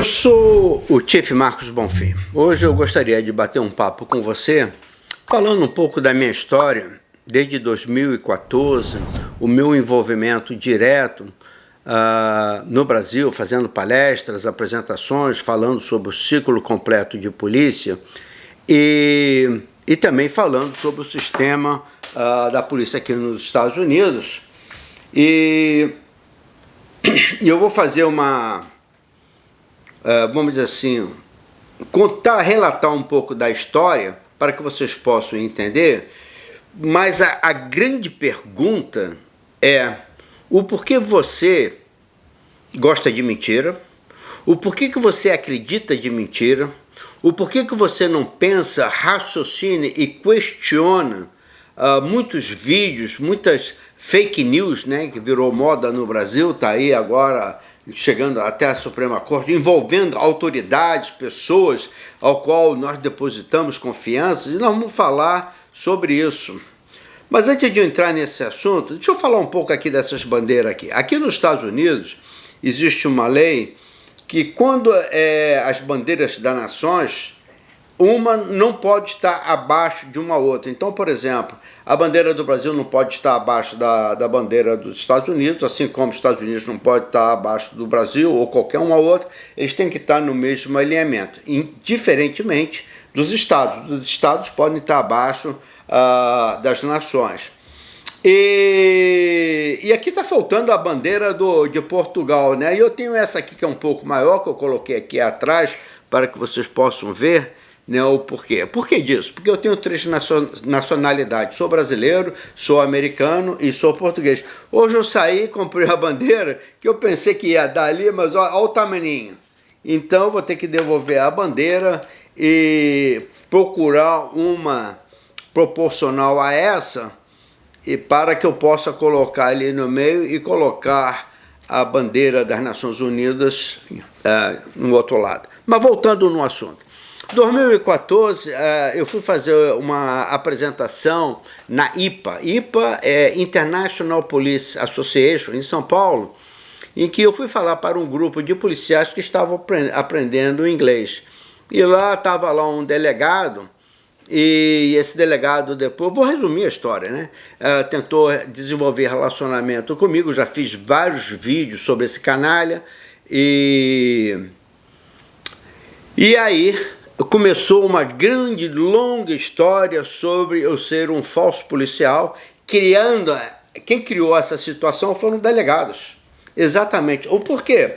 Eu sou o Chief Marcos Bonfim. Hoje eu gostaria de bater um papo com você, falando um pouco da minha história, desde 2014, o meu envolvimento direto no Brasil, fazendo palestras, apresentações, falando sobre o ciclo completo de polícia e também falando sobre o sistema da polícia aqui nos Estados Unidos. E eu vou fazer vamos dizer assim, relatar um pouco da história para que vocês possam entender, mas a grande pergunta é o porquê você gosta de mentira, o porquê que você acredita de mentira, o porquê que você não pensa, raciocina e questiona muitos vídeos, muitas fake news, né, que virou moda no Brasil, está aí agora chegando até a Suprema Corte, envolvendo autoridades, pessoas ao qual nós depositamos confiança, e nós vamos falar sobre isso. Mas antes de eu entrar nesse assunto, deixa eu falar um pouco aqui dessas bandeiras aqui. Aqui nos Estados Unidos existe uma lei que quando as bandeiras das nações, uma não pode estar abaixo de uma outra. Então, por exemplo, a bandeira do Brasil não pode estar abaixo da bandeira dos Estados Unidos, assim como os Estados Unidos não pode estar abaixo do Brasil ou qualquer uma outra, eles têm que estar no mesmo alinhamento, diferentemente dos estados. Os estados podem estar abaixo das nações. E aqui está faltando a bandeira de Portugal, né? E eu tenho essa aqui que é um pouco maior, que eu coloquei aqui atrás para que vocês possam ver. Não, por quê? Por que disso? Porque eu tenho 3 nacionalidades. Sou brasileiro, sou americano e sou português. Hoje eu saí e comprei a bandeira que eu pensei que ia dar ali, mas olha o tamaninho. Então eu vou ter que devolver a bandeira e procurar uma proporcional a essa, e para que eu possa colocar ali no meio e colocar a bandeira das Nações Unidas no outro lado. Mas voltando no assunto. Em 2014, eu fui fazer uma apresentação na IPA. IPA é International Police Association, em São Paulo, em que eu fui falar para um grupo de policiais que estavam aprendendo inglês. E lá estava lá um delegado, e esse delegado depois, vou resumir a história, né? Tentou desenvolver relacionamento comigo, já fiz vários vídeos sobre esse canalha, e aí começou uma grande, longa história sobre eu ser um falso policial, quem criou essa situação foram delegados, exatamente. O porquê?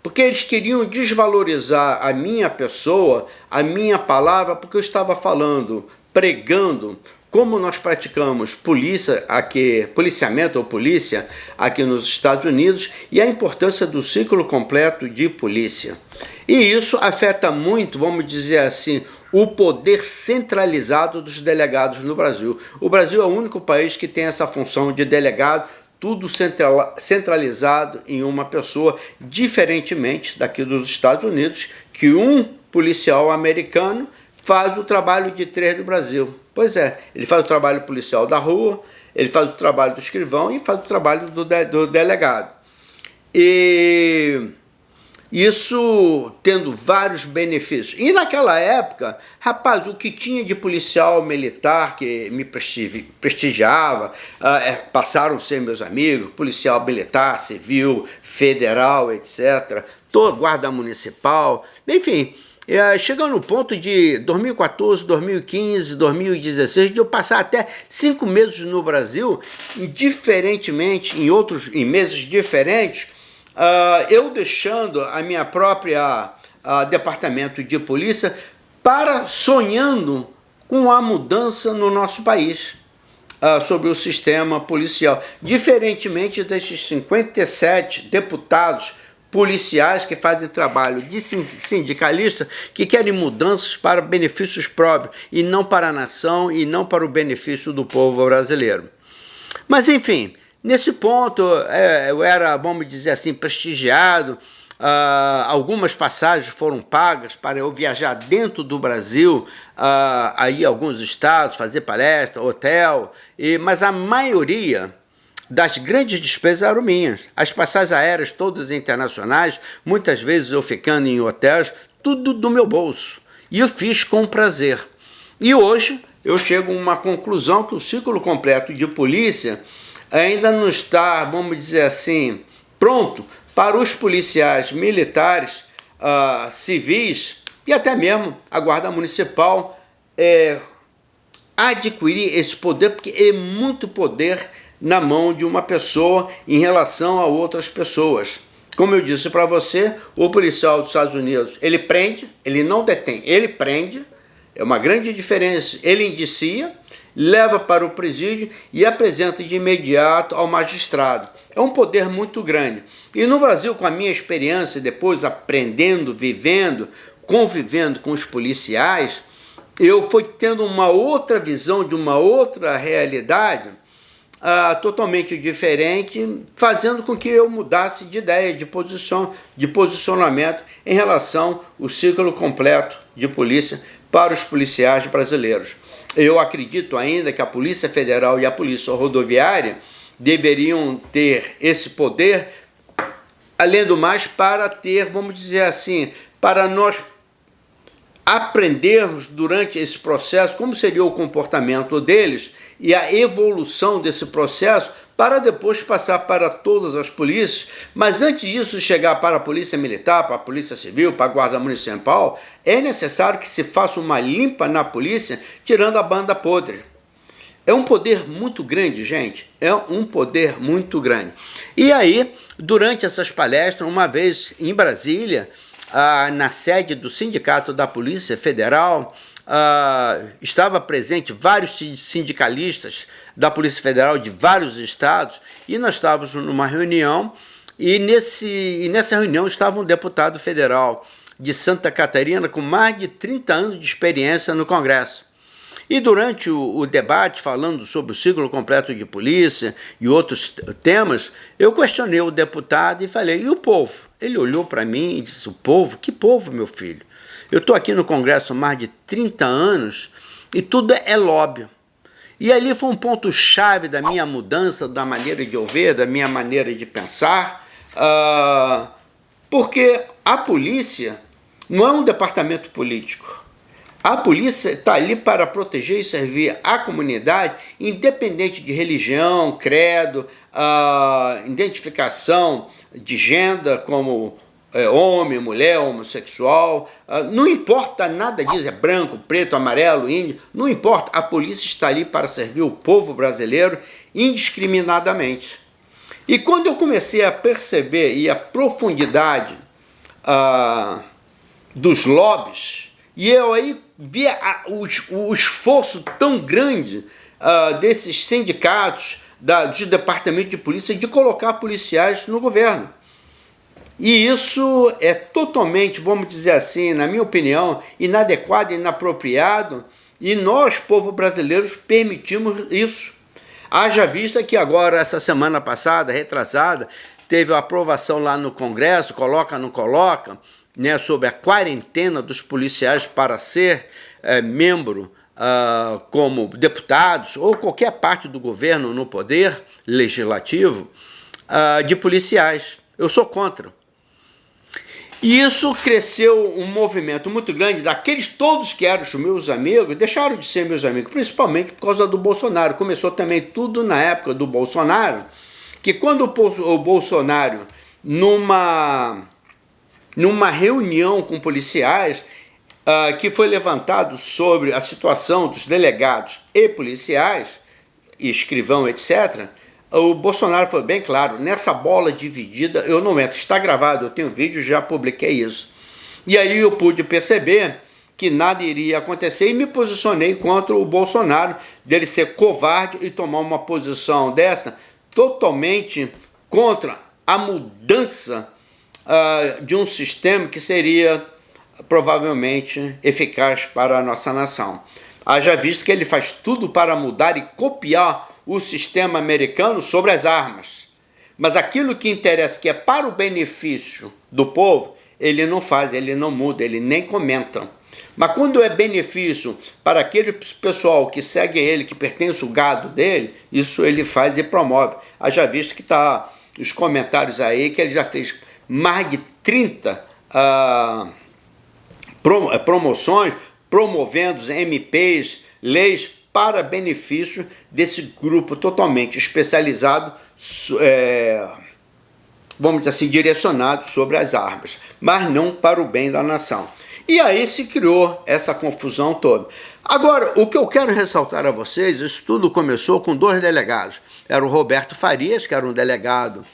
Porque eles queriam desvalorizar a minha pessoa, a minha palavra, porque eu estava falando, pregando como nós praticamos policiamento ou polícia aqui nos Estados Unidos e a importância do ciclo completo de polícia. E isso afeta muito, vamos dizer assim, o poder centralizado dos delegados no Brasil. O Brasil é o único país que tem essa função de delegado, tudo centralizado em uma pessoa, diferentemente daqui dos Estados Unidos, que um policial americano faz o trabalho de 3 do Brasil. Pois é, ele faz o trabalho policial da rua, ele faz o trabalho do escrivão e faz o trabalho do delegado. E isso tendo vários benefícios. E naquela época, rapaz, o que tinha de policial militar que me prestigiava, passaram a ser meus amigos, policial militar, civil, federal, etc., todo guarda municipal, enfim. Chegando no ponto de 2014, 2015, 2016, de eu passar até 5 meses no Brasil, diferentemente, em meses diferentes, eu deixando a minha própria departamento de polícia sonhando com a mudança no nosso país sobre o sistema policial. Diferentemente desses 57 deputados policiais que fazem trabalho de sindicalistas que querem mudanças para benefícios próprios e não para a nação e não para o benefício do povo brasileiro. Mas enfim, nesse ponto eu era, vamos dizer assim, prestigiado. Algumas passagens foram pagas para eu viajar dentro do Brasil, aí alguns estados, fazer palestra, hotel, mas a maioria das grandes despesas eram minhas. As passagens aéreas, todas internacionais, muitas vezes eu ficando em hotéis, tudo do meu bolso. E eu fiz com prazer. E hoje eu chego a uma conclusão que o ciclo completo de polícia ainda não está, vamos dizer assim, pronto para os policiais militares, civis e até mesmo a Guarda Municipal adquirir esse poder, porque é muito poder na mão de uma pessoa em relação a outras pessoas. Como eu disse para você, o policial dos Estados Unidos, ele prende, ele não detém, ele prende, é uma grande diferença, ele indicia, leva para o presídio e apresenta de imediato ao magistrado. É um poder muito grande. E no Brasil, com a minha experiência, depois aprendendo, vivendo, convivendo com os policiais, eu fui tendo uma outra visão de uma outra realidade totalmente diferente, fazendo com que eu mudasse de ideia, de posicionamento em relação ao ciclo completo de polícia para os policiais brasileiros. Eu acredito ainda que a Polícia Federal e a Polícia Rodoviária deveriam ter esse poder, além do mais, para ter, vamos dizer assim, para nós aprendermos durante esse processo como seria o comportamento deles e a evolução desse processo para depois passar para todas as polícias. Mas antes disso chegar para a Polícia Militar, para a Polícia Civil, para a Guarda Municipal, é necessário que se faça uma limpa na polícia, tirando a banda podre. É um poder muito grande, gente, é um poder muito grande. E aí, durante essas palestras, uma vez em Brasília, na sede do Sindicato da Polícia Federal, estava presente vários sindicalistas da Polícia Federal de vários estados, e nós estávamos numa reunião, e nessa reunião estava um deputado federal de Santa Catarina com mais de 30 anos de experiência no Congresso. E durante o debate, falando sobre o ciclo completo de polícia e outros temas, eu questionei o deputado e falei, e o povo? Ele olhou para mim e disse, o povo? Que povo, meu filho? Eu estou aqui no Congresso há mais de 30 anos e tudo é lobby. E ali foi um ponto-chave da minha mudança, da maneira de eu ver, da minha maneira de pensar, porque a polícia não é um departamento político. A polícia está ali para proteger e servir a comunidade, independente de religião, credo, identificação de gênero, como homem, mulher, homossexual, não importa nada disso, é branco, preto, amarelo, índio, não importa, a polícia está ali para servir o povo brasileiro indiscriminadamente. E quando eu comecei a perceber e a profundidade dos lobbies, e eu aí via o esforço tão grande desses sindicatos, dos departamentos de polícia, de colocar policiais no governo. E isso é totalmente, vamos dizer assim, na minha opinião, inadequado, inapropriado, e nós, povo brasileiro, permitimos isso. Haja vista que agora, essa semana passada, retrasada, teve a aprovação lá no Congresso, coloca, não coloca, né, sobre a quarentena dos policiais para ser membro como deputados ou qualquer parte do governo no poder legislativo de policiais. Eu sou contra. E isso cresceu um movimento muito grande daqueles todos que eram os meus amigos, deixaram de ser meus amigos, principalmente por causa do Bolsonaro. Começou também tudo na época do Bolsonaro, que quando o Bolsonaro, numa reunião com policiais, que foi levantado sobre a situação dos delegados e policiais, e escrivão, etc., o Bolsonaro foi bem claro, nessa bola dividida eu não entro, está gravado, eu tenho vídeo, já publiquei isso. E aí eu pude perceber que nada iria acontecer e me posicionei contra o Bolsonaro, dele ser covarde e tomar uma posição dessa totalmente contra a mudança de um sistema que seria provavelmente eficaz para a nossa nação. Haja visto que ele faz tudo para mudar e copiar o sistema americano sobre as armas. Mas aquilo que interessa, que é para o benefício do povo, ele não faz, ele não muda, ele nem comenta. Mas quando é benefício para aquele pessoal que segue ele, que pertence ao gado dele, isso ele faz e promove. Haja visto que está os comentários aí, que ele já fez mais de 30 promoções, promovendo os MPs, leis para benefício desse grupo totalmente especializado, vamos dizer assim, direcionado sobre as armas, mas não para o bem da nação. E aí se criou essa confusão toda. Agora, o que eu quero ressaltar a vocês, isso tudo começou com 2 delegados. Era o Roberto Farias, que era um delegado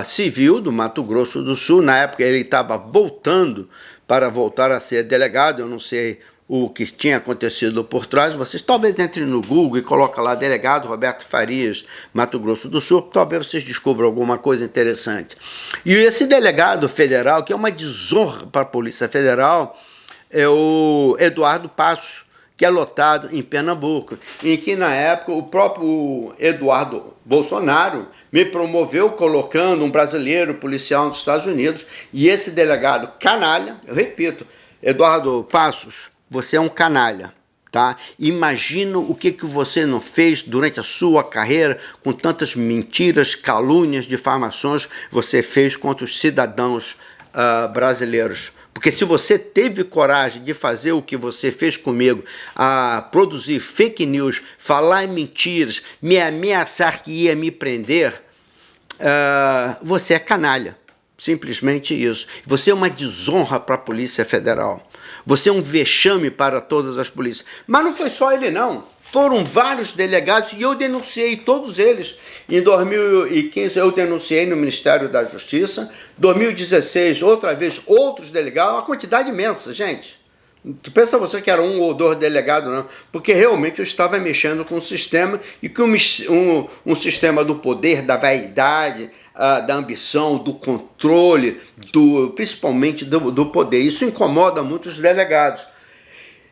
civil do Mato Grosso do Sul. Na época ele estava voltando para voltar a ser delegado, eu não sei o que tinha acontecido por trás. Vocês talvez entrem no Google e coloquem lá delegado Roberto Farias, Mato Grosso do Sul, talvez vocês descubram alguma coisa interessante. E esse delegado federal, que é uma desonra para a Polícia Federal, é o Eduardo Passos, que é lotado em Pernambuco, em que na época o próprio Eduardo Bolsonaro me promoveu colocando um brasileiro policial nos Estados Unidos, e esse delegado canalha, eu repito, Eduardo Passos, você é um canalha, tá? Imagina o que você não fez durante a sua carreira com tantas mentiras, calúnias, difamações você fez contra os cidadãos brasileiros. Porque se você teve coragem de fazer o que você fez comigo, a produzir fake news, falar mentiras, me ameaçar que ia me prender, você é canalha. Simplesmente isso. Você é uma desonra para a Polícia Federal. Você é um vexame para todas as polícias. Mas não foi só ele, não. Foram vários delegados e eu denunciei todos eles. Em 2015 eu denunciei no Ministério da Justiça. 2016, outra vez, outros delegados. Uma quantidade imensa, gente. Pensa você que era 1 ou 2 delegados, não. Porque realmente eu estava mexendo com o sistema e com um sistema do poder, da vaidade, da ambição, do controle, principalmente do poder. Isso incomoda muito os delegados.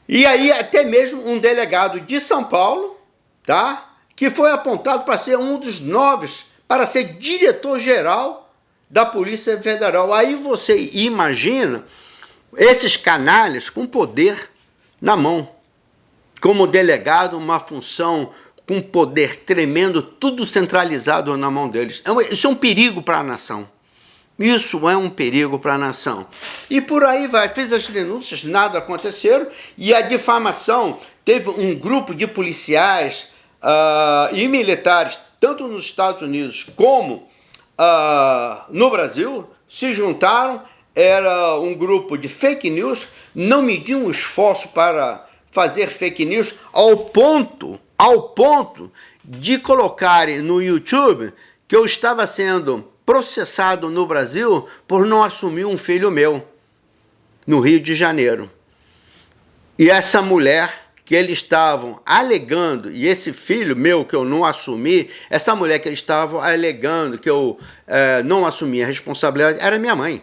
E aí até mesmo um delegado de São Paulo, tá, que foi apontado para ser um dos novos, para ser diretor-geral da Polícia Federal. Aí você imagina esses canalhas com poder na mão, como delegado, uma função com poder tremendo, tudo centralizado na mão deles. Isso é um perigo para a nação. Isso é um perigo para a nação. E por aí vai. Fez as denúncias, nada aconteceram. E a difamação, teve um grupo de policiais e militares, tanto nos Estados Unidos como no Brasil, se juntaram. Era um grupo de fake news, não mediam um esforço para fazer fake news ao ponto de colocarem no YouTube que eu estava sendo processado no Brasil por não assumir um filho meu, no Rio de Janeiro. E essa mulher que eles estavam alegando, e esse filho meu que eu não assumi, essa mulher que eles estavam alegando que eu não assumi a responsabilidade, era minha mãe.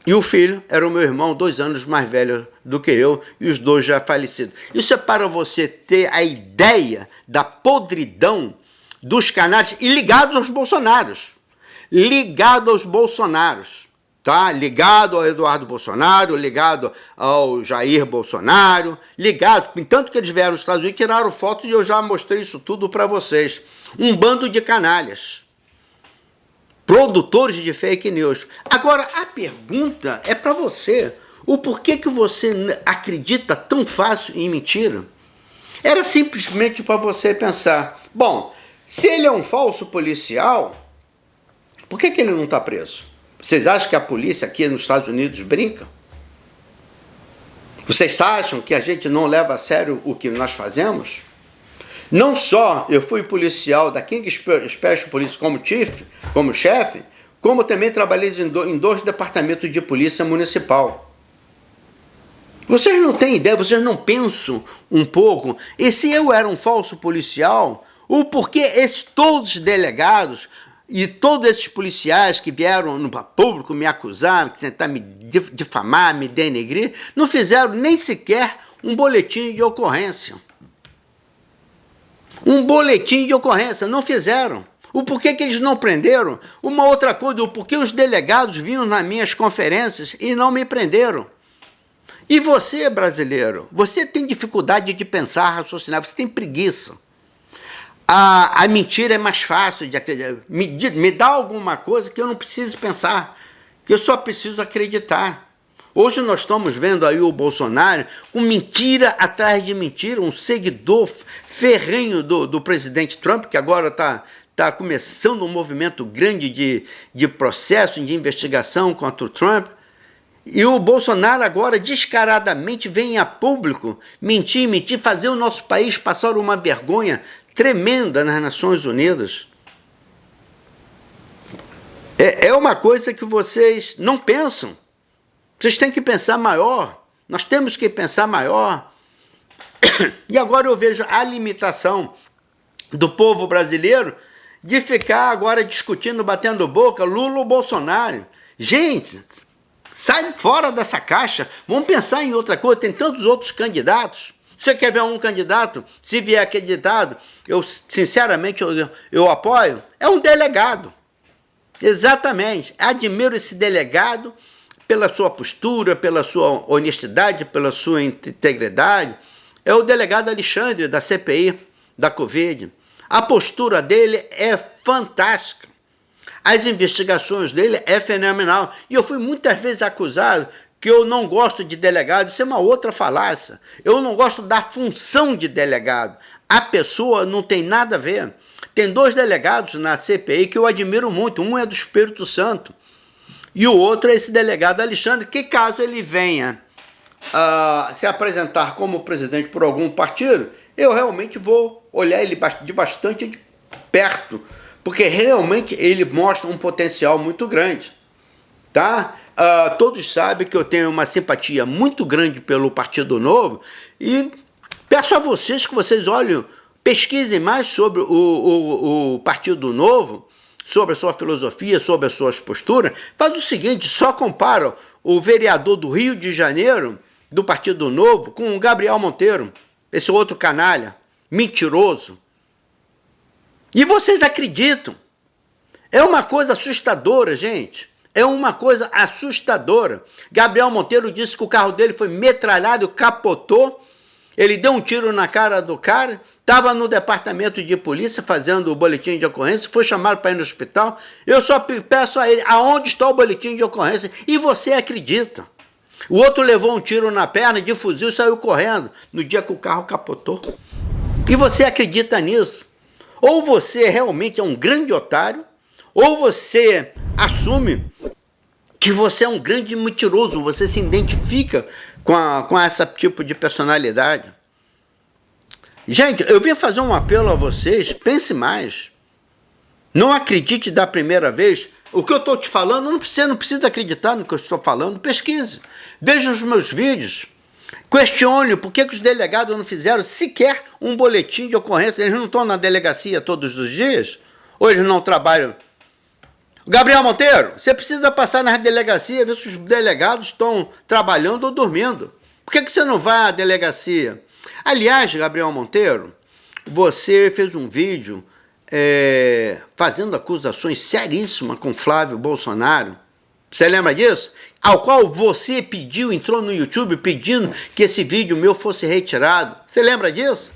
E o filho era o meu irmão, 2 anos mais velho do que eu, e os 2 já falecidos. Isso é para você ter a ideia da podridão dos canais e ligados aos bolsonaros. Ligado aos bolsonaros, tá? Ligado ao Eduardo Bolsonaro, ligado ao Jair Bolsonaro, ligado, tanto que eles vieram aos Estados Unidos, tiraram fotos e eu já mostrei isso tudo para vocês. Um bando de canalhas, produtores de fake news. Agora, a pergunta é para você, o porquê que você acredita tão fácil em mentira? Era simplesmente para você pensar, bom, se ele é um falso policial, por que ele não está preso? Vocês acham que a polícia aqui nos Estados Unidos brinca? Vocês acham que a gente não leva a sério o que nós fazemos? Não só eu fui policial da King Special Police como chefe, como também trabalhei em 2 departamentos de polícia municipal. Vocês não têm ideia, vocês não pensam um pouco? E se eu era um falso policial, o porquê todos os delegados e todos esses policiais que vieram no público me acusar, tentar me difamar, me denegrir, não fizeram nem sequer um boletim de ocorrência. Um boletim de ocorrência, não fizeram. O porquê que eles não prenderam? Uma outra coisa, o porquê os delegados vinham nas minhas conferências e não me prenderam. E você, brasileiro, você tem dificuldade de pensar, raciocinar, você tem preguiça. A mentira é mais fácil de acreditar. Me dá alguma coisa que eu não preciso pensar, que eu só preciso acreditar. Hoje nós estamos vendo aí o Bolsonaro com mentira atrás de mentira, um seguidor ferrenho do presidente Trump, que agora está começando um movimento grande de processo, de investigação contra o Trump. E o Bolsonaro agora descaradamente vem a público mentir, fazer o nosso país passar uma vergonha tremenda nas Nações Unidas. É uma coisa que vocês não pensam. Vocês têm que pensar maior. Nós temos que pensar maior. E agora eu vejo a limitação do povo brasileiro de ficar agora discutindo, batendo boca, Lula ou Bolsonaro. Gente, sai fora dessa caixa. Vamos pensar em outra coisa. Tem tantos outros candidatos. Você quer ver um candidato? Se vier acreditado, eu sinceramente eu apoio. É um delegado. Exatamente. Admiro esse delegado pela sua postura, pela sua honestidade, pela sua integridade. É o delegado Alexandre, da CPI, da Covid. A postura dele é fantástica. As investigações dele é fenomenal. E eu fui muitas vezes acusado que eu não gosto de delegado. Isso é uma outra falácia. Eu não gosto da função de delegado. A pessoa não tem nada a ver. Tem dois delegados na CPI que eu admiro muito. Um é do Espírito Santo. E o outro é esse delegado Alexandre, que caso ele venha se apresentar como presidente por algum partido, eu realmente vou olhar ele de bastante perto, porque realmente ele mostra um potencial muito grande. Tá? Todos sabem que eu tenho uma simpatia muito grande pelo Partido Novo e peço a vocês que vocês olhem, pesquisem mais sobre o Partido Novo, sobre a sua filosofia, sobre as suas posturas. Faz o seguinte, só compara o vereador do Rio de Janeiro, do Partido Novo, com o Gabriel Monteiro, esse outro canalha, mentiroso. E vocês acreditam. É uma coisa assustadora, gente. É uma coisa assustadora. Gabriel Monteiro disse que o carro dele foi metralhado, capotou. Ele deu um tiro na cara do cara, estava no departamento de polícia fazendo o boletim de ocorrência, foi chamado para ir no hospital. Eu só peço a ele, aonde está o boletim de ocorrência? E você acredita. O outro levou um tiro na perna, de fuzil e saiu correndo no dia que o carro capotou. E você acredita nisso? Ou você realmente é um grande otário, ou você assume que você é um grande mentiroso, você se identifica com esse tipo de personalidade. Gente, eu vim fazer um apelo a vocês, pense mais. Não acredite da primeira vez. O que eu estou te falando, você não precisa acreditar no que eu estou falando, pesquise. Veja os meus vídeos. Questione por que os delegados não fizeram sequer um boletim de ocorrência. Eles não estão na delegacia todos os dias? Ou eles não trabalham? Gabriel Monteiro, você precisa passar na delegacia, ver se os delegados estão trabalhando ou dormindo. Por que você não vai à delegacia? Aliás, Gabriel Monteiro, você fez um vídeo fazendo acusações seríssimas com Flávio Bolsonaro. Você lembra disso? Ao qual você entrou no YouTube pedindo que esse vídeo meu fosse retirado. Você lembra disso?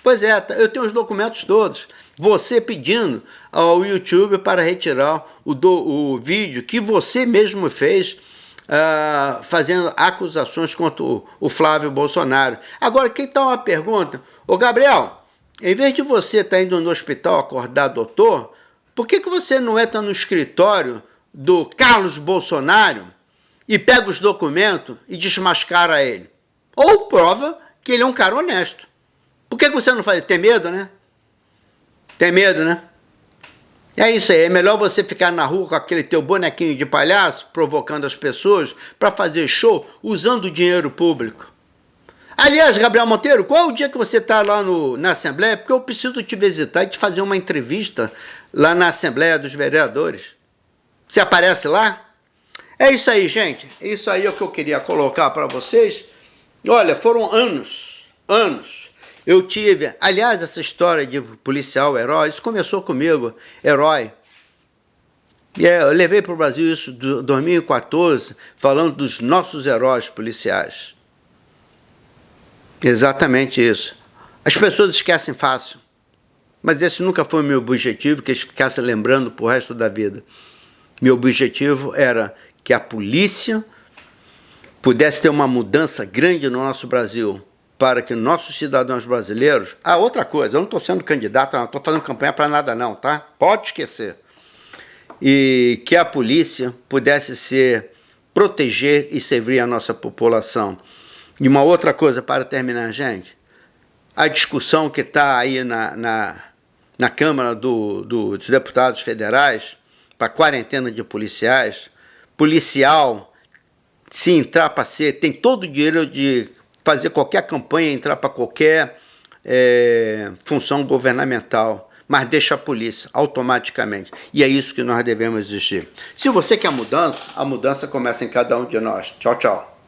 Pois é, eu tenho os documentos todos. Você pedindo ao YouTube para retirar o vídeo que você mesmo fez, fazendo acusações contra o Flávio Bolsonaro. Agora, aqui está uma pergunta. Ô Gabriel, em vez de você estar indo no hospital acordar doutor, por que você não entra no escritório do Carlos Bolsonaro e pega os documentos e desmascara ele? Ou prova que ele é um cara honesto. Por que você não faz? Tem medo, né? Tem medo, né? É isso aí, é melhor você ficar na rua com aquele teu bonequinho de palhaço, provocando as pessoas para fazer show usando o dinheiro público. Aliás, Gabriel Monteiro, qual é o dia que você está lá na Assembleia? Porque eu preciso te visitar e te fazer uma entrevista lá na Assembleia dos Vereadores. Você aparece lá? É isso aí, gente. Isso aí é o que eu queria colocar para vocês. Olha, foram anos. Eu tive, aliás, essa história de policial herói, isso começou comigo, herói. E eu levei para o Brasil isso em 2014, falando dos nossos heróis policiais. Exatamente isso. As pessoas esquecem fácil, mas esse nunca foi o meu objetivo, que eles ficassem lembrando pro resto da vida. Meu objetivo era que a polícia pudesse ter uma mudança grande no nosso Brasil, para que nossos cidadãos brasileiros... Ah, outra coisa, eu não estou sendo candidato, não estou fazendo campanha para nada não, tá? Pode esquecer. E que a polícia pudesse proteger e servir a nossa população. E uma outra coisa para terminar, gente, a discussão que está aí na Câmara dos Deputados Federais para quarentena de policiais, policial, se entrar para tem todo o direito de fazer qualquer campanha, entrar para qualquer função governamental, mas deixa a polícia automaticamente. E é isso que nós devemos exigir. Se você quer mudança, a mudança começa em cada um de nós. Tchau, tchau.